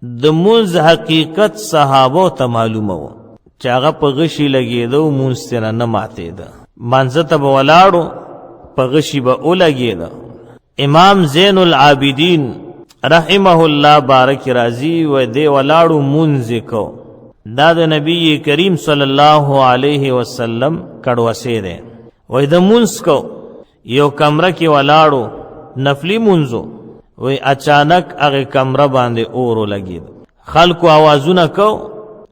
د مونځ حقیقت صحابو ته معلومه و چې هغه په غشي لګېده مونځ ترې نه ماتېده، مانځه ته به ولاړو په غشي به ولګېده. امام زین العابدین رحمه الله بارک راضي و دې ولاړو مونځ کو. دا د نبی کریم صلی الله علیه وسلم کړوسې دی. وای د مونځ کو یو کمره کې ولاړو نفلی مونځو، وای اچانک هغه کمره باندې اور ولګېد. خلکو آوازونه کو،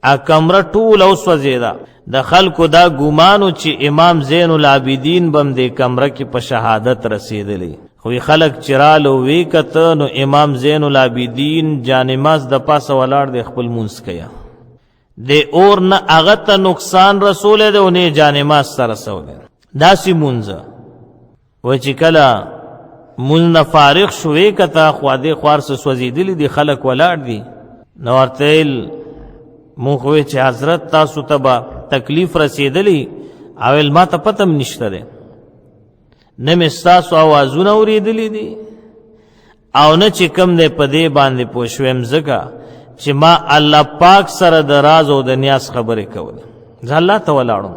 ا کمره ټوله وسوځېده. د خلکو دا ګمانو چې امام زین العابدین بم دې کمره کې په شهادت رسېدلی. خو خلک چې رالو وی کته نو امام زین العابدین جانماز د پاسه ولاړ دی خپل مونځ کوي. د اور نه هغه ته نقصان رسولی دی او نه جانماز ته رسولی. داسې مونځه وای چې کله مونځ نه فارغ شوې کته خوا دې خوار څه سوځېدلي دي خلک ولاړ دي. نو ورته ویل مونږ وی چې حضرت تاسو ته به تکلیف رسېدلی، اویل ما ته پته م نشته دی، نه مې ستاسو اوازونه اورېدلي دي او نه چې کوم دی په دې باندې پوه شویم، ځکه چې ما الله پاک سره د راز او د نیاز خبرې کولې. زه الله ته ولاړم،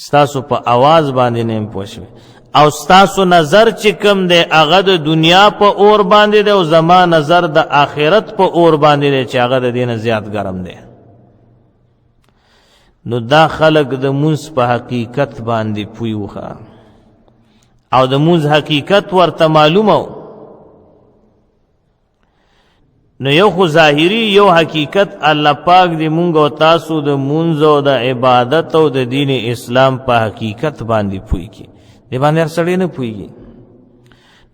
ستاسو په آواز باندې نه یم پوه شوی، او ستاسو نظر چې کوم دی هغه د دنیا په اور باندې دی او زما نظر د آخرت په اور باندې دی چې هغه د دې نه زیات ګرم دی. نو دا خلق د مونځ په حقیقت باندې پوی وخه او د مونځ حقیقت ورته معلومه و. نو یو خو ظاهری یو حقیقت الله پاک دې مونږ او تاسو د مونځ او د عبادت او د دین اسلام په حقیقت باندې پوی کی، دې باندې هر سړی نه پویږي.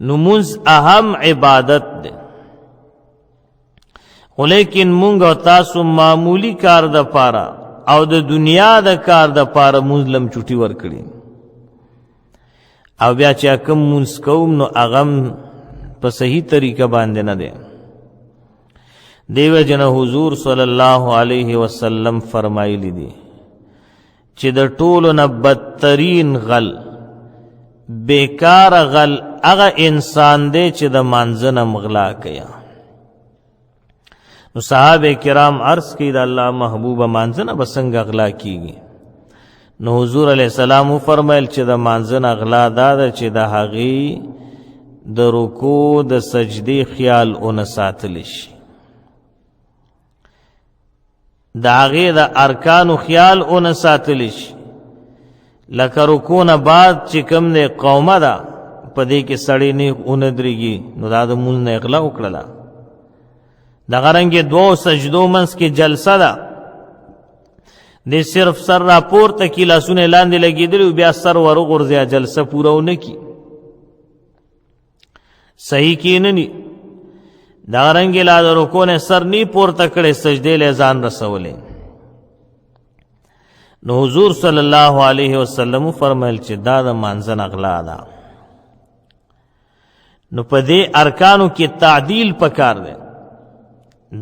نو مونځ اهم عبادت دی، خو لیکن مونږ او تاسو معمولی کار د پاره او د دنیا د کار د پاره مونځ لم چوټي ورکړي، او بیا چې کوم مونځ کوم نو هغه په صحیح طریقه باندې نه دی. دیو جن حضور صلی الله علیه وسلم فرمایلی دی چې د ټولو نه بدترین غل بیکار غل هغه انسان دی چې د مانځه نه مغلا کوي. نو صحابه کرام عرض کړي د الله محبوبه مانځه نه به څنګه غلا کیږي؟ نو حضور علیه السلام فرمایل چې د مانځه نه غلا دا ده چې د هغې د رکوع د سجدې خیال ونه ساتلی شي، د هغې د ارکانو خیال ونه ساتلی شي. لکه رکوع نه بعد چې کوم دی قومه ده په دې کې سړی نه ونه درېږي، نو دا د مونځ نه اغلا وکړله. دغه رنګې دوو سجدو منځ کې جلسه ده، دې صرف سر راپورته کي لاسونه لاندې لګېدلي بیا سر ورغورځیا، جلسه پوره ونه کي، صحیح کښېنني. دغه رنګې لا د رکوع نه سر نی پورته کړی، سجدې له ځان رسولی. نو حضور صلی الله علیه وسلم فرمایل چې دا د مانځه نه غلا ده. نو په دې ارکانو کې تعدیل پکار دی.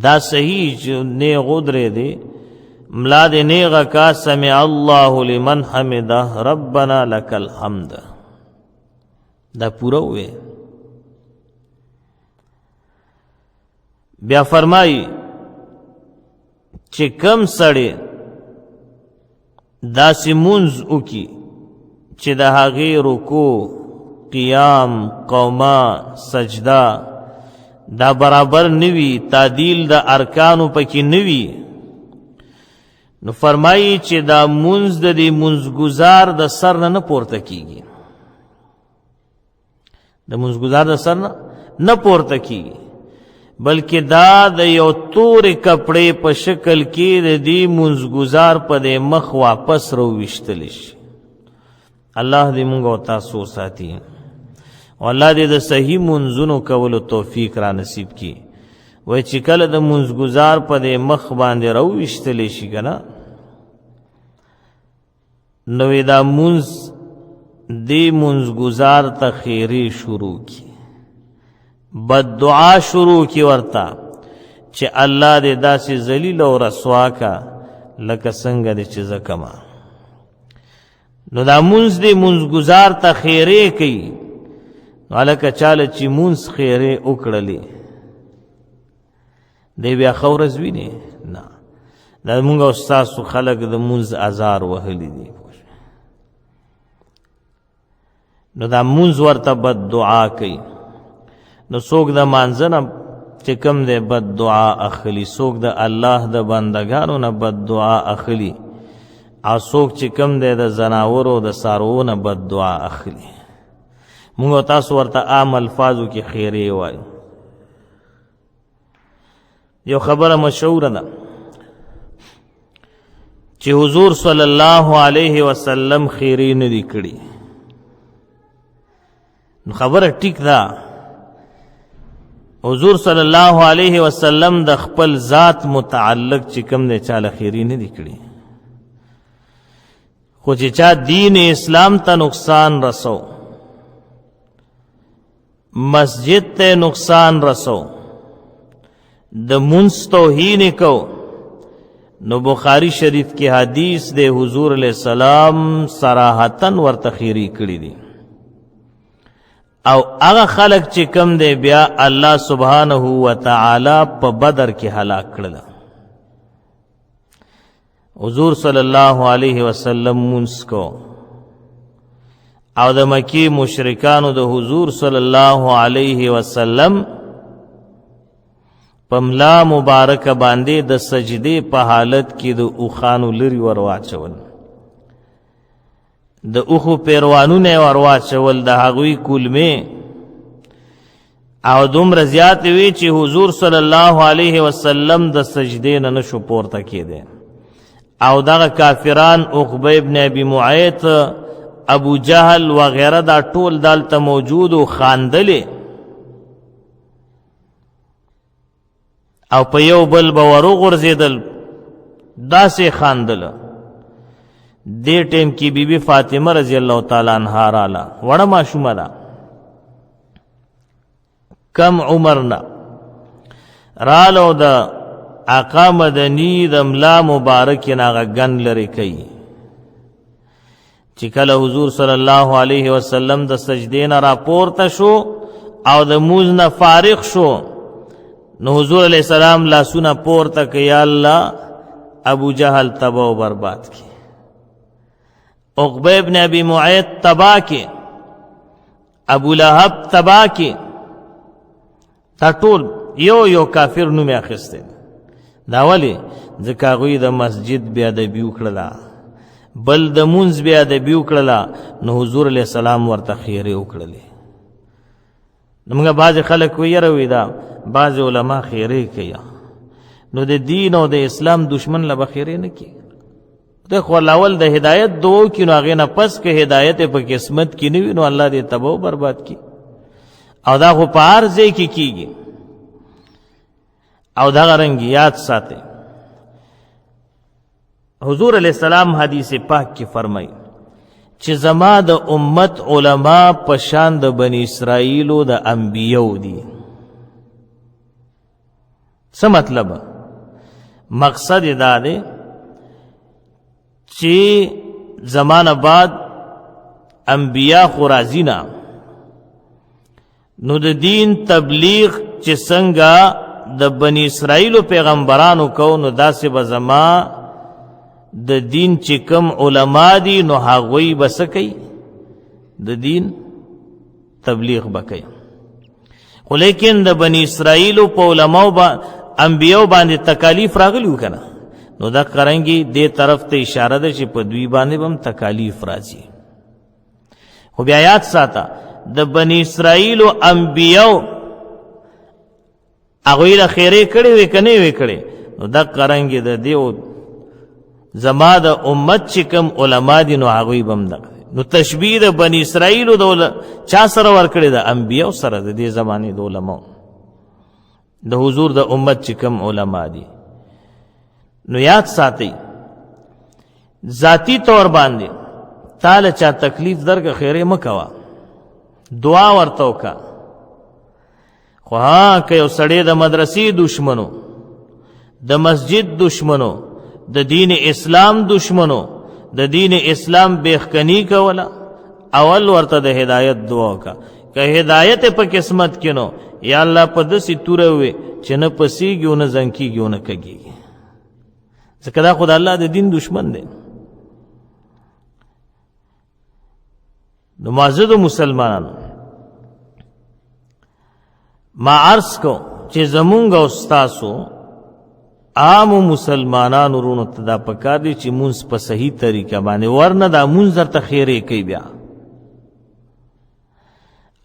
دا صحیح چې نیغ ودرېدې، ملا دې نیغه کا سمع الله لمن حمده ربنا لک الحمد، دا پوره وې. بیا فرمایي چې کم سړی داسې مونځ وکي چې د هغې رکوع، قیام، قومه، سجده دا برابر نوي، تعدیل د ارکانو پکې نوي، نو فرمایي چې دا مونځ د دې مونځګزار د سر نه پورته کیږي، د مونځګزار د سر نه پورته کیږي، بلکې دا د یو تورې کپړې په شکل کې د دې مونځګزار په دې مخ واپس راوویشتلی شي. الله دې موږ او تاسو ساتي، او الله دې د صحیح منځونو کولو توفیق را نصیب کړي. وای چې کله د منځګزار په دې مخ باندې راوویشتلی شي که نه، نو دا منځ دې منځګزار ته خیرې شروع کی، بد دعا شروع کی ورته چې الله دې داسې ذلیل او رسوا کا لکه څنګه دې چې زه کما. نو دا منځ دې منځګزار ته خیرې کوي. نو هلکه چاله چې مونځ خیرې وکړلې، دی بیا خورز ویني نه دا مونږ او ستاسو خلک د مونځ ازار وهلی دي نو دا مونځ ورته بد دعا کوي نو څوک د مانځه نه چې کوم دی بد دعا اخلي څوک د الله د بندګانو نه بد دعا اخلي او څوک چې کوم دی د زناورو د څاروو نه بد دعا اخلي مونږ او تاسو ورته عام الفاظو کې خیرې وایو یو خبره مشهوره ده چې حضور صلی الله علیه وسلم خیرې نه دي کړي نو خبره ټیک ده حضور صلی الله علیه وسلم د خپل ذات متعلق چې کوم دی چاله خیرې نه دي کړي خو چې چا دین اسلام ته نقصان رسو مسجد ته نقصان رسو د منځ توهین کو نو بخاری شریف کی حدیث دے حضور علیہ السلام صراحتن ورته خیری کړی دي او هغه خلق چې کم دی بیا الله سبحانه و تعالی په بدر کې هلاک کړل حضور صلی الله علیه وسلم منځ کو او د مکی مشرکانو د حضور صلی الله علیه وسلم پملا مبارک باندې د سجدی په حالت کې د اوخانو لري ورواچول د اوخو پیروانونه ورواچول د هغوی کولمه او دومره زیات وی چې حضور صلی الله علیه وسلم د سجدې نه نشو پورته کېده او دغه کافران عقبه ابن ابي معيط ابو جهل وغیرہ دا ټول دالته موجود او خاندلې او په یو بل باورو غرزیدل داسې خاندل دې ټیم کې بیبي فاطمه رضی الله تعالی عنها رااله وړه ماشومه ده کم عمرنا رالو د آقا مدنی د ملا مبارک ناغه گن لري کوي چې کله حضور صلی الله علیه وسلم د سجدې نه راپورته شو او د موز نه فارغ شو نو حضور علیہ السلام لاسونه پورته کوي یا الله ابو جهل تباہ و برباد کی عقبہ ابن ابی معیط تباہ کی ابو لہب تباہ کی تا ټول یو یو کافر نوم اخیسته دا ولی ځکه هغوی د مسجد بیا ادبي وکړله بل د مونځ بیا ادبي وکړله نو حضور علیہ السلام ورته خیرې وکړلې نو موږ بعضې خلک ویره وي دا بعض علما خیرې کوي نو د دین او د اسلام دشمن له به خیرې نه کوي د خو اول د هدایت دعا وکړي نو هغې نه پس که هدایت په قسمت کې نه وي نو الله دې تباه و برباد کړي او دا خو په هر ځای کې کېږي او دغه رنګ یاد ساتئ حضور علیہ السلام حدیث پاک کې فرمایي چې زما د امت علما په شان د بنی اسرائیلو د انبیو دي څه مطلب مقصد دا دی چې زمانه بعد انبیاء خو راځي نه نو د دین تبلیغ چې څنګه د بنی اسرائیلو پیغمبرانو کو نو داسې به زما د دین چې کم علما دي نو هغوی به څه کوي د دین تبلیغ به کوي خو لیکن د بنی اسرائیلو په علماو انبیاو باندې تکالیف راغلیو که نه نو دا قرنګي دې طرف ته اشاره ده چې په دوی باندې به هم تکالیف راځي خو بیا یاد ساته د بنی اسرائیلو انبیاو هغوی له خیرې کړې وې که نه وې کړې نو دا قرنګي د دې زما د امت چې کوم علما دي نو هغوی به هم دغه نو تشبیه د بنی اسرائیلو د چا سره ورکړې ده انبیاو سره د دې زمانې د علماو د حضور د امت چې کوم علما دي نو یاد ساتئ ذاتی طور باندې تاله چا تکلیف درکه خیرې مه کوه دعا ورته وکړه خو ها که یو سړی د مدرسې دشمنو د مسجد دشمنو د دین اسلام دشمنو د دین اسلام بیخکنی کوله اول ورته د هدایت دعا وکړه که هدایت په قسمت کې نو یا الله په داسې توره وې چې نه پسېږي او نه زنګ کېږي او نه کږېږي، ځکه دا خو د الله د دین دشمن دی. نو معززو مسلمانانو، ما عرض کو چې زمونږ او ستاسو عامو مسلمانانو رونو ته دا پکار دی چې مونځ په صحیح طریقه باندې، ورنه دا مونځ درته خیرې کوي بیا،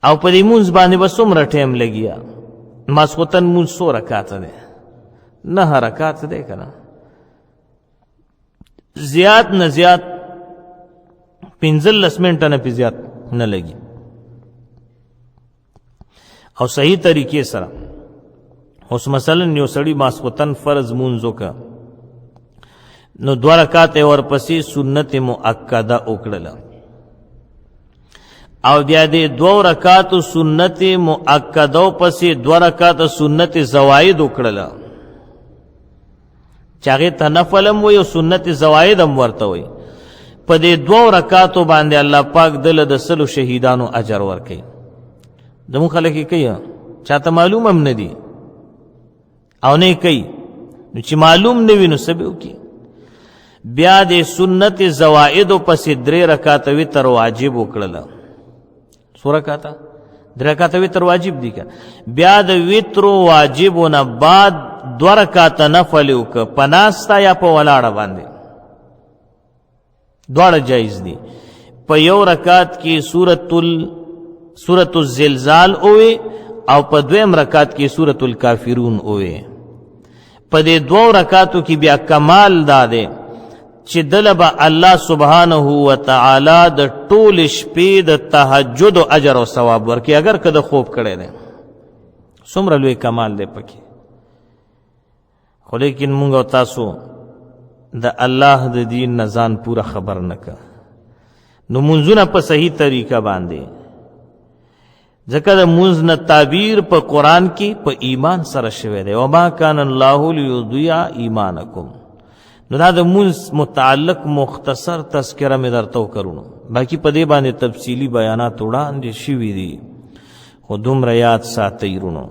او په دې مونځ باندې به څومره ټایم لګیا. ماسخوتن مونځ څو رکاته دی؟ 9 رکات دی که نه؟ زیات نه زیات 15 منټه نه پې زیات نه لګي، او صحیح طریقې سره. اوس مثلا یو سړي ماسخوتن فرض مونځ وکړه، نو 2 رکات یې ورپسې سنت مؤکده وکړله، او بیا دې 2 رکاتو سنت مؤکدو پسې 2 رکات سنت زواید وکړله، چې هغې ته نفل هم وایي او سنت زواید هم ورته وایي. په دې 2 رکاتو باندې الله پاک دله د 100 شهیدانو اجر ورکوي. زموږ خلک یې کوي، چاته معلوم هم نه دي او نه یې کوي، نو چې معلوم نه وي نو څه به وکړي. بیا د سنت زوایدو پسې 3 رکاته وتر واجب وکړله. څو رکاته؟ 3 رکاته وتر واجب دي که. بیا د وترو واجبو نه بعد 2 رکاته نفل وکړه، په ناسته یا په ولاړه باندې، دواړه جایز دي. په 1 رکات کې سورة الزلزال اوې او په 2 رکات کې سورة الکافرون اوې. په دې 2 رکاتو کې بیا کمال دا دی چې دله به الله سبحانه وتعالی د ټول شپې د تهجد او اجر او ثواب ورکړي، اگر که د خوب کړی دی. څومره لوی کمال دی پکې. خو لیکن مونږ او تاسو د الله د دین نه ځان پوره خبر نه که، نو مونځونه په صحیح طریقه باندې، ځکه د مونځ نه تعبیر په قرآن کې په ایمان سره شوی دی، وما کان الله لیضیع ایمانکم. نو دا د مونځ متعلق مختصر تذکره مې درته وکړو، باقي په دې باندې تفصیلي بیانات وړاندې شوي دي، خو دومره یاد ساتئ رونو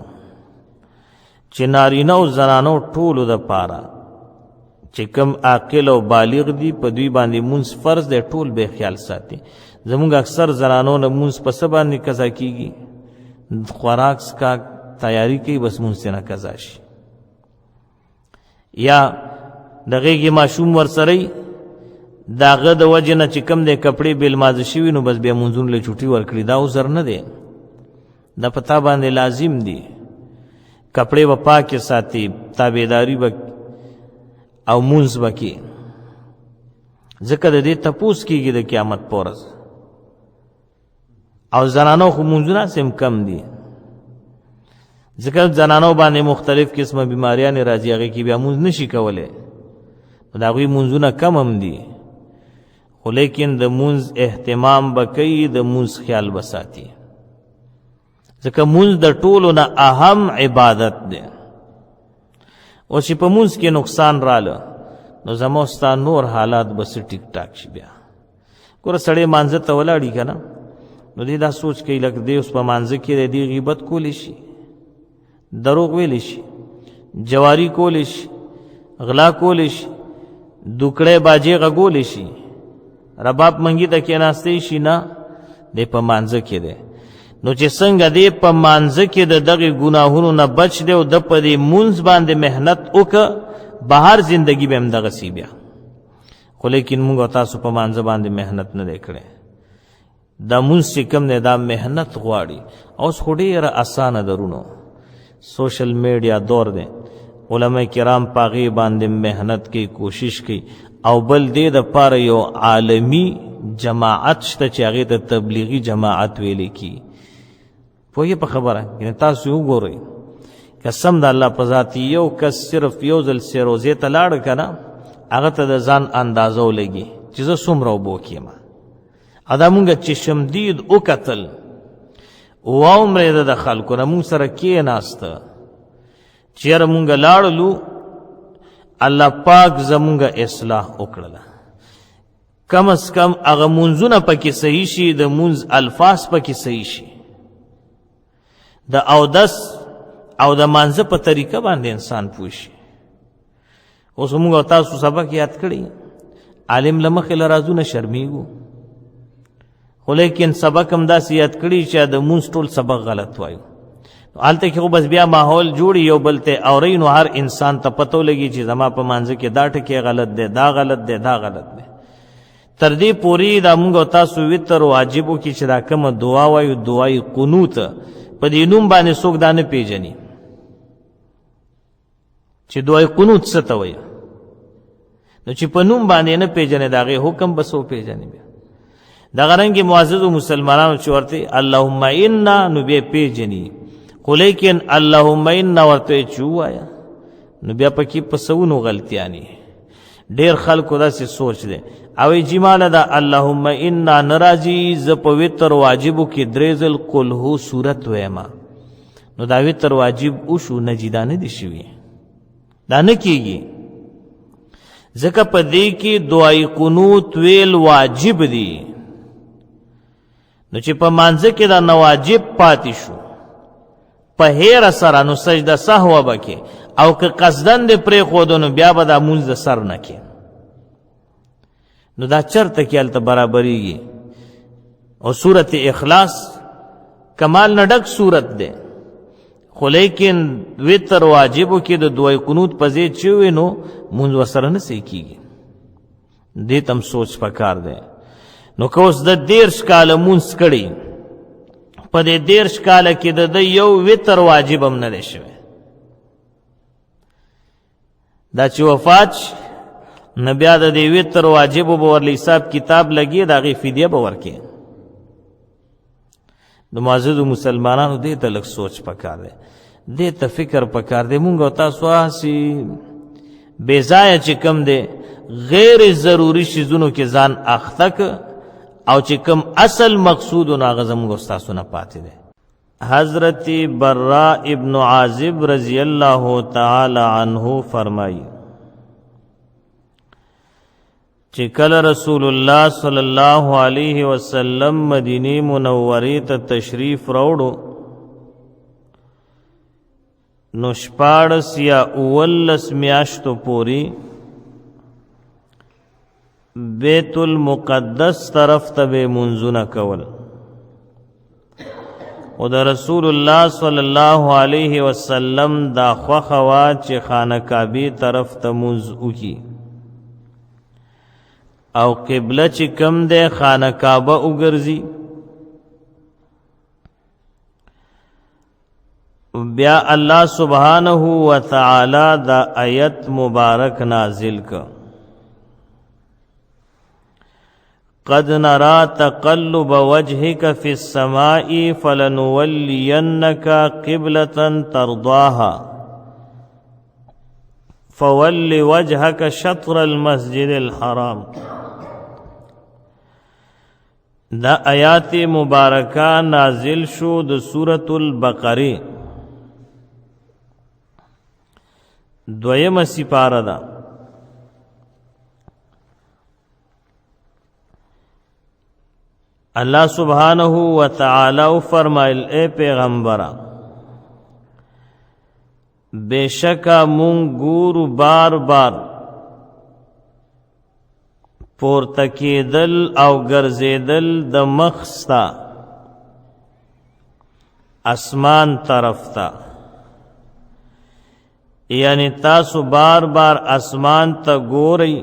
چې نارینه او زنانو ټولو دپاره چې کم عاقل او بالغ دي په دوی باندې مونځ فرض دی، ټول به خیال ساتي. زمونږ اکثر زنانو نه مونځ په څه باندې قضا کېږي؟ خوراک څښاک تیاری کوي، بس مونځ نه قضا شي. یا د غېږې ماشوم ورسره د هغه د وجې نه چې کوم دی کپړې بېلمازه شوي، نو بس بیا مونځونو له چوټي ورکړي، دا عذر نه دی، دا په تا باندې لازم دي. کپړې به پاکې ساتي، تابعداري به او مونځ به کې، ځکه د دې تپوس کېږي د قیامت په ورځ. او زنانو خو مونځونه سم کم دي، ځکه زنانو باندې مختلف قسمه بیماریانې راځي، هغې کې بیا مونځ نشي کولی، نو د هغوی مونځونه کم هم دي. خو لیکن د مونځ اهتمام به کوي، د مونځ خیال به ساتي، ځکه مونځ د ټولو نه اهم عبادت دی. او چې په مونځ کې نقصان راله، نو زما ستا نور حالات به څه ټیک ټاک شي. بیا ګوره سړی مانځه ته ولاړي که نه، نو دی دا سوچ کوي لکه دی اوس په مانځه کې دی، دی غیبت کولی شي، دروغ ویلی شي، جواری کولی شي، غلا کولی شي، دوکړی باجې غږولی شي، رباب منګي ته کېناستی شي، نه دی په مانځه کې دی. نو چې څنګه دی په مانځه کې د دغې ګناهونو نه بچ دی او د په دې مونځ باندې محنت وکړه، بهر زندگی به هم دغسې بیا. خو لیکن مونږ او تاسو په مانځه باندې محنت نه دی کړی. دا مونځ چې کوم دی دا محنت غواړي. اوس خو ډېره اسانه درونو، سوشل میډیا دور دی، علماء کرام په هغې باندې محنت کوي، کوشش کوي، او بل دې دپاره یو عالمي جماعت شته چې هغې ته تبلیغي جماعت ویلی کي. پوهیږئ په خبره؟ یعنې تاسو وګورئ، قسم د الله په ذات یو کس صرف یو ځل سیروزې ته لاړه که نه، هغه ته د ځان اندازه ولګي چې زه څومره اوبه وکیم. او دا مونږ چې شمدید وکتل، واومرېده د خلکو نه، مونږ سره کېناسته چې یاره مونږ لاړلو، الله پاک زمونږ اصلاح وکړله. کم از کم هغه مونځونه پکې صحیح شي، د مونځ الفاظ پکې صحیح شي. د اودس او د مانځه په طریقه باندې انسان پوه شي. اوس موږ او تاسو سبق یاد کړی، عالم له مخې له رازونه شرمېږو، خو لیکن سبق هم داسې یاد کړي چې د مونځ ټول سبق غلط وایو. هلته کې خو بس بیا ماحول جوړي، یو بل ته اورئ نو هر انسان ته پتو لګي چې زما په مانځه کې دا ټکی غلط دی، دا غلط دی، دا غلط دی. تر دې پورې دا موږ او تاسو وتر واجبو کې چې دا کومه دعا وایو، دعای قنوت، په دې نوم باندې څوک دا نه پیژني چې دعای قنوت څه ته وایي. نو چې په نوم باندې نه پیژنې د هغې حکم به څو پیژني. بیا دغه رنګې معززو مسلمانانو چې ورته اللهم انا نو بیا پیژني، خو لیکن اللهم انا ورته چې ووایه نو بیا پکې په سونو غلطیانې. ډېر خلکو داسې سوچ دی او یې جماله ده اللهم انا نه راځي، زه په وتر واجبو کې 3 ځل قل هو صورت ویما، نو دا وتر واجب وشو، نجیدا نه دي شوي، دا نه کېږي. ځکه په دې کې دعای قنوت ویل واجب دي. نو چې په مانځه کې دا نواجب پاتې شو په هیر سره، نو سجده سهو به کې، او که قصدن دې پرېښودو نو بیا به دا مونځ د سر نه کې. نو دا چرته کې هلته برابرېږي. او صورت اخلاص کمال نه ډک صورت دی، خو لیکن وتر واجبو کې د دعای قنوت په ځای چې وي نو مونځ ورسره نه صحیح کېږي. دې ته هم سوچ پکار دی. نو که اوس د 30 کاله مونځ کړی، په دې 30 کاله کې د یو وتر واجب هم نه دی شوی، دا چې وفات شي نه بیا د دې وتر واجبو به ورله حساب کتاب لګي، د هغې فدیه به ورکړي. د معززو مسلمانانو دې ته لږ سوچ پکار دی، دې ته فکر پکار دی. مونږ او تاسو هسې بې ځایه چې کم دی غیر ضروري شیزونو کې ځان اخته که، او چې کم اصل مقصود نو هغه زموږ او ستاسو نه پاتې دی. حضرت براء ابن عازب رضی اللہ تعالی عنہ فرمائی چې کله رسول الله صلی الله علیه وسلم مدینه منوره ته تشریف راوړو، نو 14 یا 19 میاشتو پوری بیت المقدس طرف ته به منځونه کول، او د رسول الله صلی الله علیه وسلم دا خوښه وه چې خانه کعبې طرف ته منځ وکړي، او قبله چې کم دی خانه کعبه وګرځي. بیا الله سبحانه وتعالی دا آیت مبارک نازل که قد نرى تقلب وجهك في السماء فلنولينك قبلة ترضاها فول وجهك شطر المسجد الحرام. دا آیات مبارکہ نازل شو د سورة البقره 2 سپاره ده. اللہ سبحانہ وتعالی فرمائل اے پیغمبرہ بے شکا مونږ ګورو بار بار پورته کېدل او ګرځېدل د مخ ستا اسمان طرف ته، یعنی تاسو بار بار اسمان ته ګورئ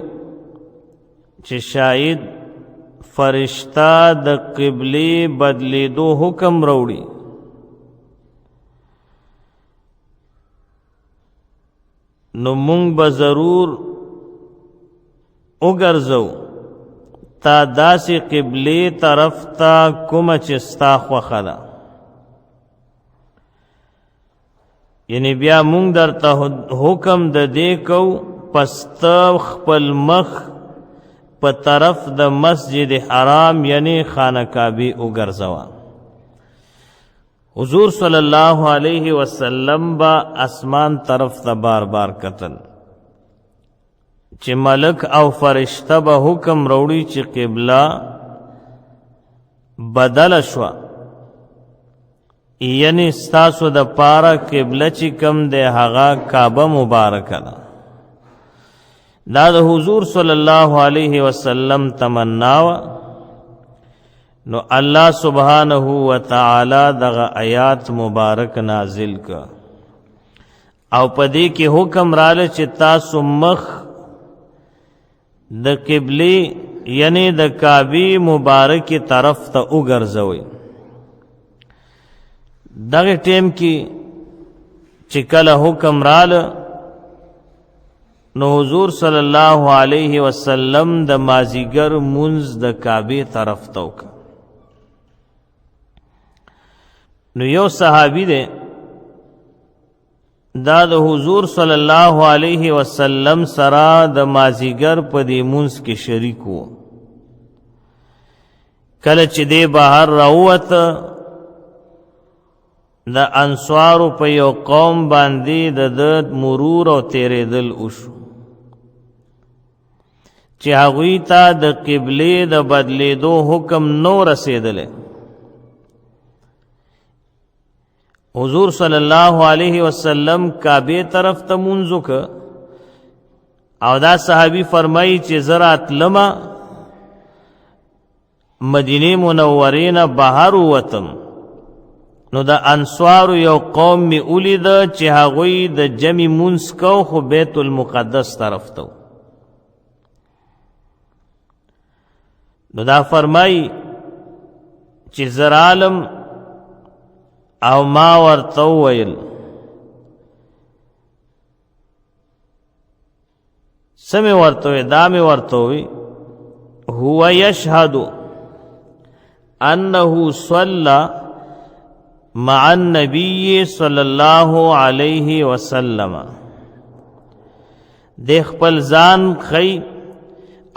چې شاید فرشتہ د قبلی بدلیدو حکم روڑی. نو مونږ به ضرور وګرځو تا داسې قبلی طرف ته کومه چې ستا خوښه ده، یعنی بیا مونږ درته حکم د دې کو پس ته خپل مخ په طرف د مسجد حرام یعنی خانه کعبه وګرځوا. حضور صلی الله علیه وسلم با اسمان طرف ته بار بار قتل چې ملک او فرشتہ به حکم روړي چې قبله بدل شو، یعنی ستاسو د پاره قبله چې کم دی هغه کعبه مبارکه ده. دا د حضور صلی الله علیه وسلم تمنا وه. نو الله سبحانه وتعالی دغه آیات مبارک نازل که او پدې کې حکم راله چې تاسو مخ د قبله یعنی د کعبه مبارکه طرف ته وګرځوئ. دغه ټیم کې چې کله حکم راله نو حضور صلی الله علیه وسلم د مازیګر منځ د کعبه طرف ته وکړ. نو یو صحابي دی دا د حضور صلی الله علیه وسلم سره د مازیګر په دې منځ کې شریک و. کله چې دی بهر راووته د انصارو په یو قوم باندې د مرور او تیرېدل وشو چې هغوی ته د قبلې د بدلېدو حکم نو رسېدلی. حضور صلی الله علیه وسلم کعبه طرف ته مونځ وکړ او دا صحابي فرمایي چې زه راتلمه مدینې منورې نه بهر ووتم نو د انصارو یو قوم می ولیده چې هغوی د جمع مونځ کو خو بیت المقدس طرف ته. نو دا فرمایي چې زه رالم او ما ورته وویل څه مې ورته وویل؟ دا مې ورته وویل هو یشهد انه صلی مع النبی صلی الله علیه وسلم. د خپل ځان خی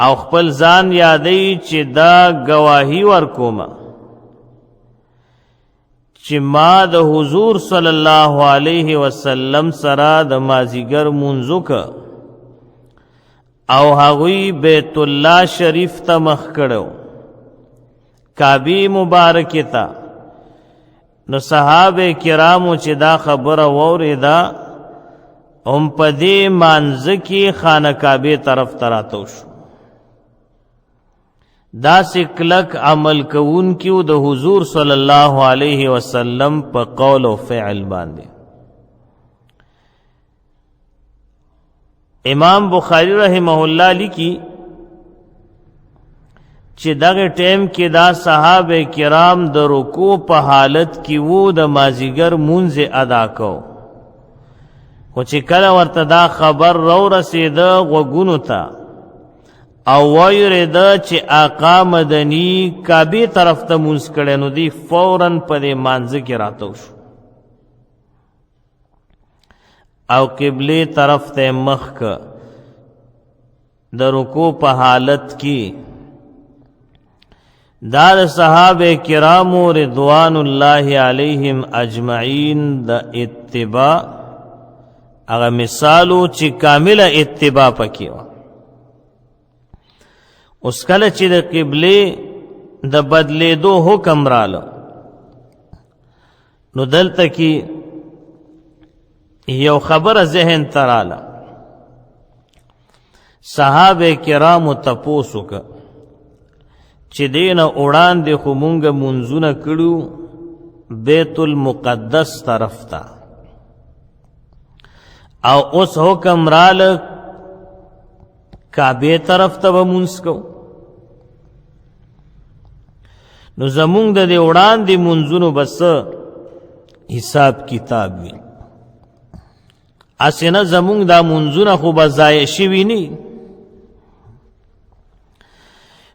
او خپل ځان یادی چې دا گواهی ورکومه چې ما د حضور صلی الله علیه وسلم سره د مازیګر مونځ وکړ او هغوی بیت الله شریف ته مخ کړو کعبه مبارکه ته. نو صحابه کرامو چې دا خبره واورېده هم په دې مانځه کې خانه کعبه طرف ته راتاو شو. داسې کلک عمل کوونکي د حضور صلی الله علیه وسلم په قول او فعل باندې. امام بخاری رحمه الله لیکي چې دغه ټیم کې دا صحابه کرام د رکوع په حالت کې وو د مازیګر مونځ ادا کو خو چې کله ورته دا خبر رو رسېده غوږونو ته او ویریده چې آقا مدنی کعبه طرف ته مونځ کړی نو دی فوراً په دې مانځه کې راتاو شو او قبله طرف ته مخ که د رکوع په حالت کې. دا صحابه کرامو رضوان الله علیهم اجمعین د اتباع هغه مثالو چې کامله اتباع پکې وه. اوس کله چې د قبله د بدلېدو حکم راله نو دلته کې یو خبره ذهن ته راله. صحابه کرامو تپوس وکړه چې دې نه وړاندې خو مونږ منځونه کړو بیت المقدس طرف ته او اوس حکم راله کعبه طرف ته به مونځ کوو. نو زمونږ د دې وړاندې منځونو بس حساب کتاب وي اسې نه زمونږ دا منځونه خو به ضایع شوي نی.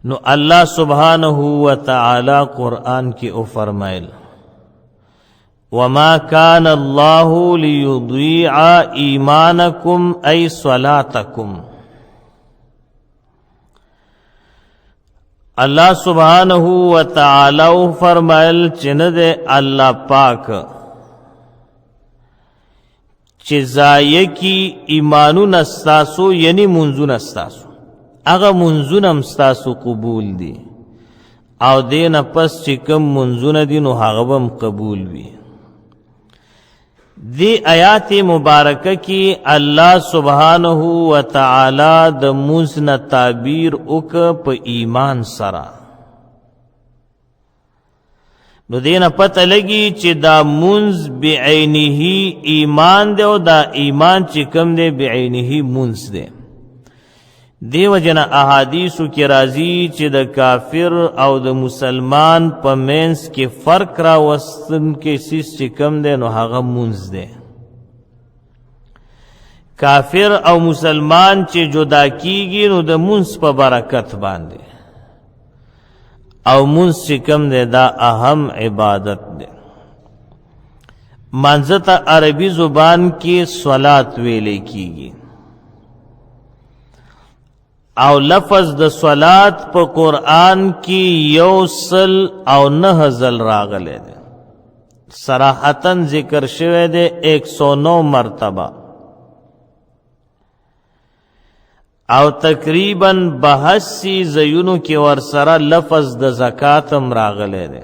نو الله سبحانه وتعالی قرآن کی او فرمائل وما كان الله ليضيع ایمانکم ای صلاتکم. اللہ سبحانہ وتعالی فرمائل چند اللہ پاک چه ضایع کی ایمانو نستاسو یعنی منزو نستاسو اغا منزو نمستاسو قبول دی او دین پس چه کم منزو ندینو حغبم قبول بی. دی آیات مبارکه کی الله سبحانه و تعالی د مونږ نه تعبیر وک په ایمان سره. نو دینه پته لګي چې دا مونږ بعینه ایمان دی او دا ایمان چې کوم دی بعینه مونږ دی. دیو جن احادیثو کی راضی چې د کافر او د مسلمان په منځ کې فرق را وستن کې سیس چې کم دی نو هغه مونږ دی. کافر او مسلمان چې جدا کیږي نو د مونږ په برکت باندې او مونږ چې کم دی دا اهم عبادت دی. منځ ته عربي زبان کې صلات ویلې کیږي او لفظ د صلات په قرآن کی 109 ځل راغلی دی. صراحتاً ذکر شوی دی 109 مرتبه او تقریباً 82 ځایونو کې ورسره لفظ د زکات هم راغلی دی.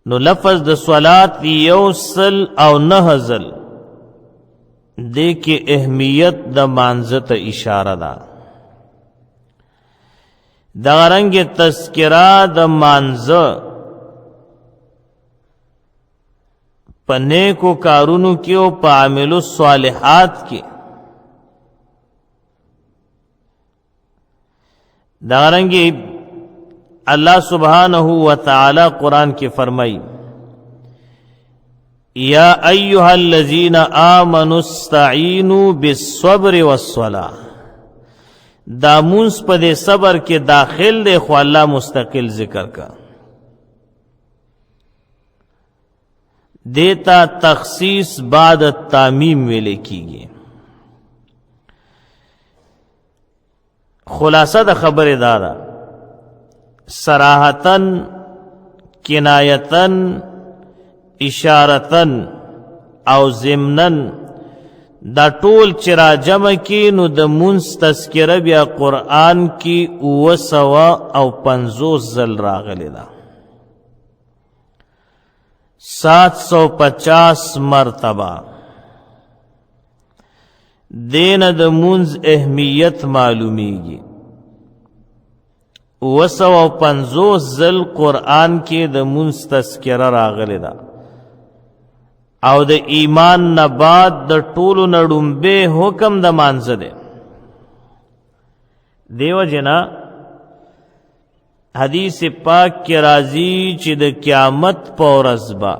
نو لفظ د صلات 109 ځل دې کې اهمیت د مانځه ته اشاره ده. دغه رنګ تذکرہ د مانځه په نیکو کارونو کې او په عملو صالحات کې. دغه رنګ الله سبحانه و تعالی قرآن کې فرمایي یا ایها الذین آمنوا استعینوا بالصبر والصلاة. دا مونږ په دې صبر کې داخل دی خو الله مستقل ذکر کا. دیتا تخصیص بعد التعمیم ویلې کیږي. خلاصه د خبره دا ده صراحتاً کنایتاً اشارتن او ضمنن دا ټول چې را جمع کی نو د مونځ تذکره بیا قرآن کی 250 ځل راغلی ده. 750 مرتبه. دین د مونځ اهمیت معلومیږي. 250 ځل قرآن کې د مونځ تذکره راغلی ده او د ایمان نه بعد د ټولو نه ډومبه حکم د مانځه دی. دیو جنا حدیث پاک کې راځي چې د قیامت په ورځ به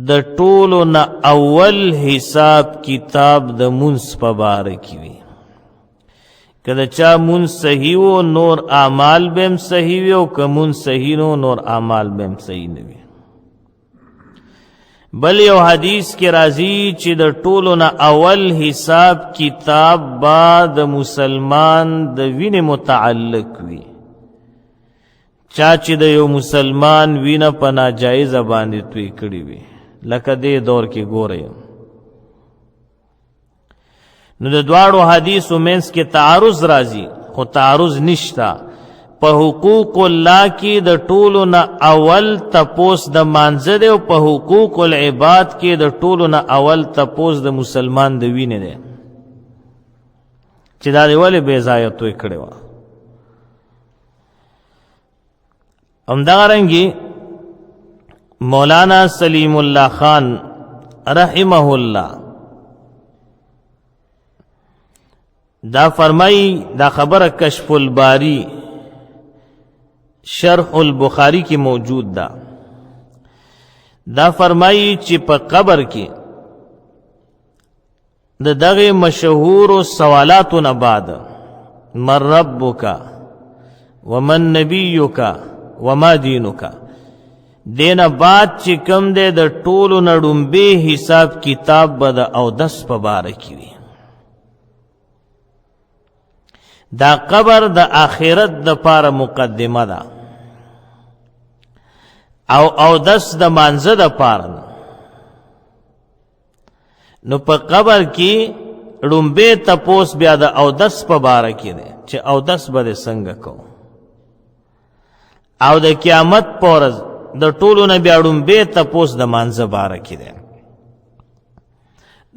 د ټولو نه اول حساب کتاب د مونځ په باره کې وي. که د چا مونځ صحیح و نور اعمال به هم صحیح وي او که مونځ صحیح نو نور اعمال به هم صحیح نه وي. بل یو حدیث کې راځي چې د ټولو نه اول حساب کتاب با د مسلمان د وینې متعلق وي. چا چې د یو مسلمان وینه په ناجایزه باندې توی کړي وي لکه دې دور کې ګورئ نو د دواړو حدیثو منځ کې تعارض راځي خو تعارض نشتا. په حقوق الله کې د ټولو نه اول تپوس د مانځه دی او په حقوق العباد کې د ټولو نه اول تپوس د مسلمان د وینې دی چې دا دی ولې بې ځایه توی کړې وه. همدارنګې مولانا سلیم الله خان رحمه الله دا فرمائی دا خبر کشف الباری شرح البخاری کی موجود دا فرمائی چې په قبر کې د دغه مشهور سوالاتو نه بعد من ربک ومن نبیک وما دینک دینه بعد چې کم دی د ټولو نه ډومبې حساب کتاب به د اودس په باره کې وي. دا قبر د آخرت د پاره مقدمه ده او اودس د مانځه د پاره. نو په قبر کې ډومبې تپوس بیا د اودس په باره کې دی چې اودس به څنګه کو او د قیامت پورز د ټولو نه بیا ډومبې تپوس د مانځه باره کې دی.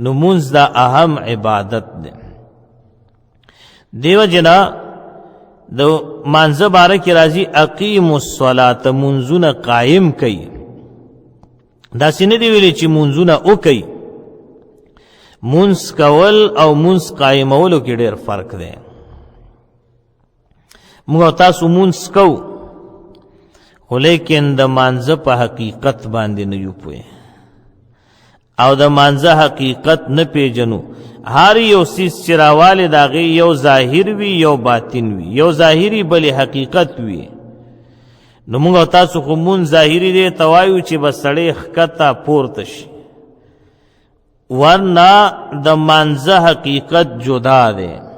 نو مونځ دا اهم عبادت دی. دیو جنا د مانځه باره کې راځي اقیموا الصلاة، منځونه قائم کوي. داسې نه دی ویلي چې منځونه وکوي. منځ کول او منځ قائمولو کې ډېر فرق دی. موږ تاسو منځ کوو خو لیکن د مانځه په حقیقت باندې نه یو پوهې او د مانځه حقیقت نه پیژنو. هر یو څیز چې راواله د هغې یو ظاهر وي یو باطن وي، یو ظاهري بلې حقیقت وي. نو موږ تاسو خو مونځ ظاهري دی ته وایو چې به سړی ښکته پورته شي، ورنه د مانځه حقیقت جدا دی.